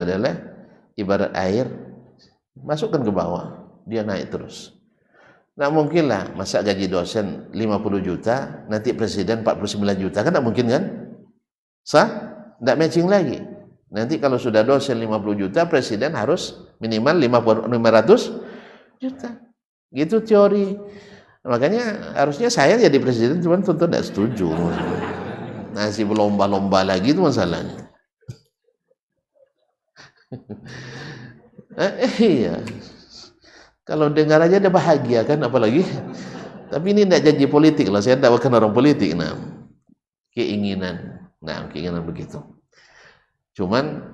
adalah ibarat air, masukkan ke bawah, dia naik terus. Nggak mungkin lah masa gaji dosen 50 juta, nanti presiden 49 juta, kan nggak mungkin kan? Sah? Nggak matching lagi. Nanti kalau sudah dosen 50 juta, presiden harus minimal 500 juta. Gitu teori. Makanya harusnya saya jadi presiden, cuman tentu tidak setuju. Masih berlomba-lomba lagi itu masalahnya. Iya. Kalau dengar aja dia bahagia kan, apalagi. Tapi ini tidak janji politik lah, saya tidak bukan orang politik. Nah, keinginan begitu. Cuman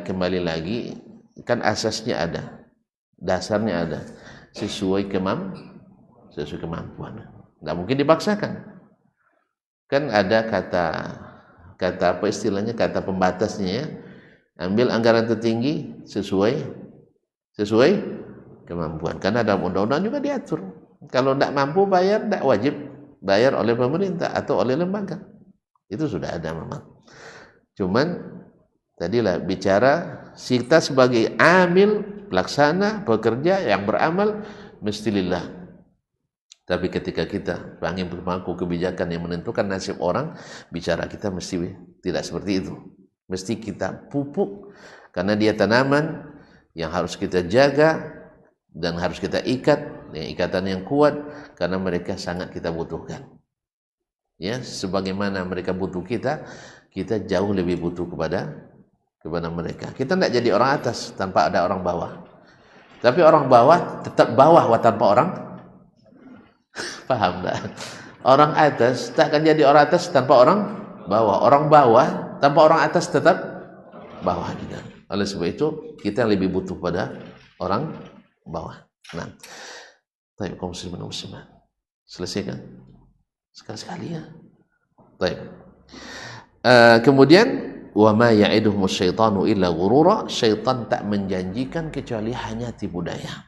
kembali lagi, kan asasnya ada, dasarnya ada, sesuai kemampuan. Nggak mungkin dipaksakan. Kan ada kata apa istilahnya, kata pembatasnya ya. Ambil anggaran tertinggi sesuai kemampuan. Karena dalam undang-undang juga diatur. Kalau tidak mampu bayar, tidak wajib bayar oleh pemerintah atau oleh lembaga. Itu sudah ada memang. Cuman tadilah bicara kita sebagai amil, pelaksana, pekerja yang beramal mesti lillah. Tapi ketika kita ingin berpangku kebijakan yang menentukan nasib orang, bicara kita mesti tidak seperti itu. Mesti kita pupuk, karena dia tanaman yang harus kita jaga dan harus kita ikat dengan ikatan yang kuat, karena mereka sangat kita butuhkan. Ya, sebagaimana mereka butuh kita jauh lebih butuh kepada mereka. Kita tidak jadi orang atas tanpa ada orang bawah. Tapi orang bawah tetap bawah tanpa orang paham tak? Orang atas tak akan jadi orang atas tanpa orang bawah. Orang bawah tanpa orang atas tetap bawah juga. Oleh sebab itu kita lebih butuh pada orang bawah. Nah, baik kaum muslimin dan muslimat. Selesaikan sekali-sekali ya. Baik. Kemudian wa ma ya'iduhum syaitanu illa ghurura, syaitan tak menjanjikan kecuali hanya tipu daya.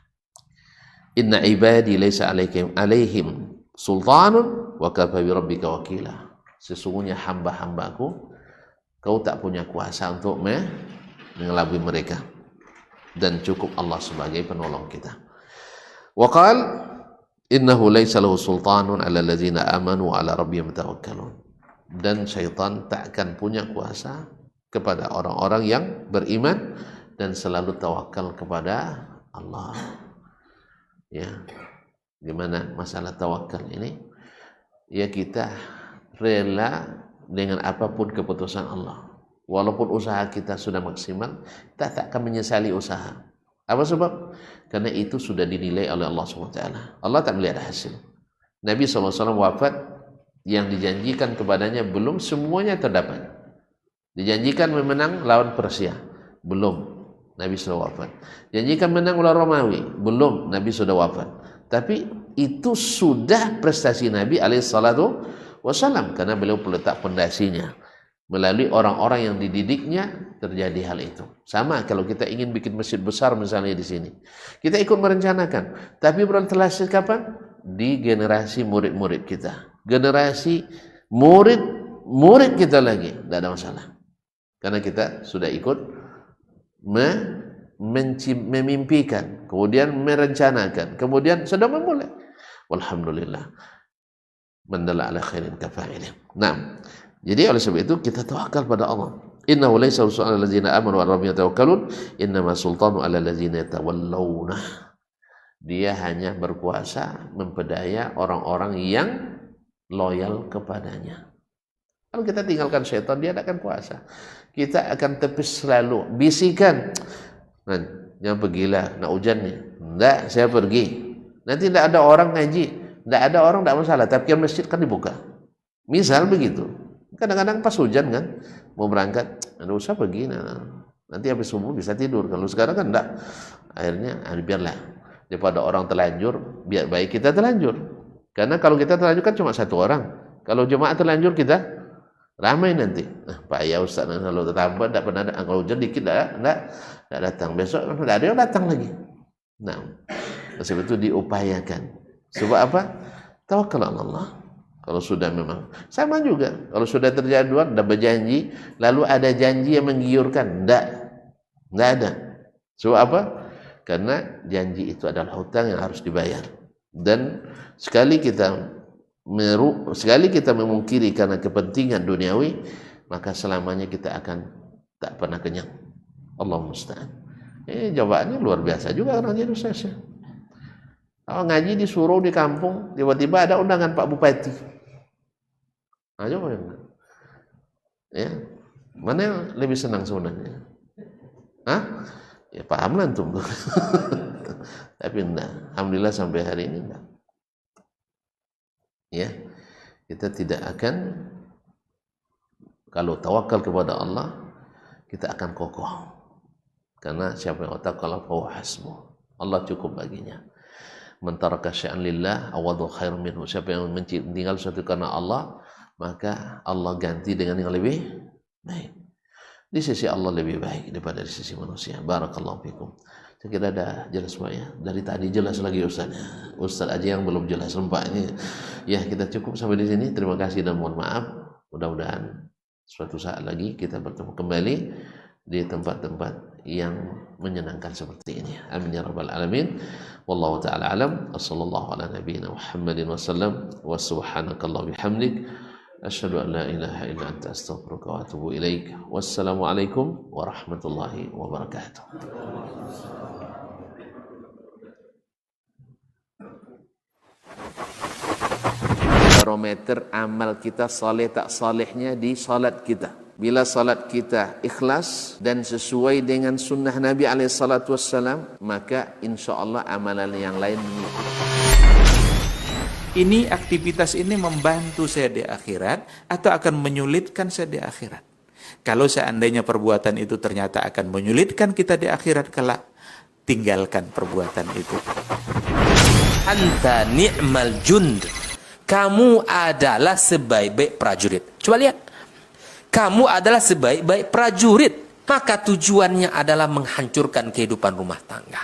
Inna ibadi laysa alaihim sultanun wa kafa bi rabbika wakila. Sesungguhnya hamba-hambaku kau tak punya kuasa untuk mengelabui mereka, dan cukup Allah sebagai penolong kita. Wa qala innahu laysa lahu sultanun 'ala allazina amanu 'ala rabbihim yatawakkalun. Dan syaitan tak akan punya kuasa kepada orang-orang yang beriman dan selalu tawakal kepada Allah. Ya, gimana masalah tawakal ini? Ya, kita rela dengan apapun keputusan Allah. Walaupun usaha kita sudah maksimal, kita tak akan menyesali usaha. Apa sebab? Karena itu sudah dinilai oleh Allah SWT. Allah tak melihat hasil. Nabi SAW wafat, yang dijanjikan kepadanya belum semuanya terdapat. Dijanjikan memenang lawan Persia, belum, Nabi sudah wafat. Janjikan menang lawan Romawi, belum, Nabi sudah wafat. Tapi itu sudah prestasi Nabi alaihissalam, karena beliau meletak fondasinya. Melalui orang-orang yang dididiknya terjadi hal itu. Sama kalau kita ingin bikin masjid besar misalnya di sini, kita ikut merencanakan, tapi belum terhasil kapan? Di generasi murid-murid kita, generasi murid kita lagi, tidak ada masalah, karena kita sudah ikut memimpikan, kemudian merencanakan, kemudian sudah memulai. Walhamdulillah, mandalla ala khairin kafa'ilih. Nah, jadi oleh sebab itu kita tawakal pada Allah. Innahu laysa sultanun 'alal ladzina amanu wa 'ala rabbihim yatawakkalun, innama sultanu 'alal ladzina yatawallawna. Dia hanya berkuasa memperdaya orang-orang yang loyal kepadanya. Kalau kita tinggalkan syaitan, dia tidak akan kuasa. Kita akan tepis selalu bisikan, nah, jangan pergilah, nak hujan nih. Tidak, saya pergi. Nanti tidak ada orang ngaji, tidak ada orang, tidak masalah, tapi masjid kan dibuka. Misal begitu. Kadang-kadang pas hujan kan, mau berangkat, tidak usah pergi, nanti habis subuh bisa tidur. Kalau sekarang kan tidak. Akhirnya biarlah, daripada orang terlanjur, biar baik kita terlanjur. Karena kalau kita terlanjur kan cuma satu orang. Kalau jemaah terlanjur kita ramai nanti. Pak ya Ustaz, kalau terlambat tidak pernah datang. Kalau hujan dikit tidak datang. Besok tidak ada yang datang lagi. Nah, sebab itu diupayakan. Sebab apa? Tawakal Allah. Kalau sudah memang sama juga. Kalau sudah terjadwal, sudah berjanji, lalu ada janji yang menggiurkan, tidak. Nggak ada. Sebab apa? Karena janji itu adalah hutang yang harus dibayar. Dan sekali kita memungkiri karena kepentingan duniawi, maka selamanya kita akan tak pernah kenyang. Allah musta'an. Jawabannya luar biasa juga orang jadi Ustaz. Kalau ngaji disuruh di kampung, tiba-tiba ada undangan Pak Bupati. Nah, coba ya, mana yang lebih senang sebenarnya? Hah? Ya paham lah antum. Tapi enggak. Alhamdulillah sampai hari ini enggak. Ya, kita tidak akan, kalau tawakal kepada Allah, kita akan kokoh. Karena siapa yang tawakal fa huwa hasbuh. Allah cukup baginya. Man taraka syai'an lillah awadhu khairum minhu. Siapa yang meninggal sesuatu karena Allah, maka Allah ganti dengan yang lebih baik. Di sisi Allah lebih baik daripada di sisi manusia. Barakallahu fikum. Saya kira dah jelas Pak ya. Dari tadi jelas lagi Ustaznya. Ustaz aja yang belum jelas rempahnya. Ya, kita cukup sampai di sini. Terima kasih dan mohon maaf. Mudah-mudahan suatu saat lagi kita bertemu kembali di tempat-tempat yang menyenangkan seperti ini. Amin ya rabbal alamin. Wallahu taala alam. Wassallallahu ala nabiyyina Muhammadin wasallam. Wa subhanakallah bihamdik. Asyhadu an la ilaha illa anta astaghfiruka wa atubu ilaik. Wassalamualaikum warahmatullahi wabarakatuh. Barometer amal kita saleh tak salehnya di salat kita. Bila salat kita ikhlas dan sesuai dengan sunnah Nabi SAW, maka insya Allah amalan yang lain mengikuti. Ini aktivitas ini membantu saya di akhirat atau akan menyulitkan saya di akhirat? Kalau seandainya perbuatan itu ternyata akan menyulitkan kita di akhirat kelak, tinggalkan perbuatan itu. Anta ni'mal jund. Kamu adalah sebaik-baik prajurit. Coba lihat. Kamu adalah sebaik-baik prajurit. Maka tujuannya adalah menghancurkan kehidupan rumah tangga.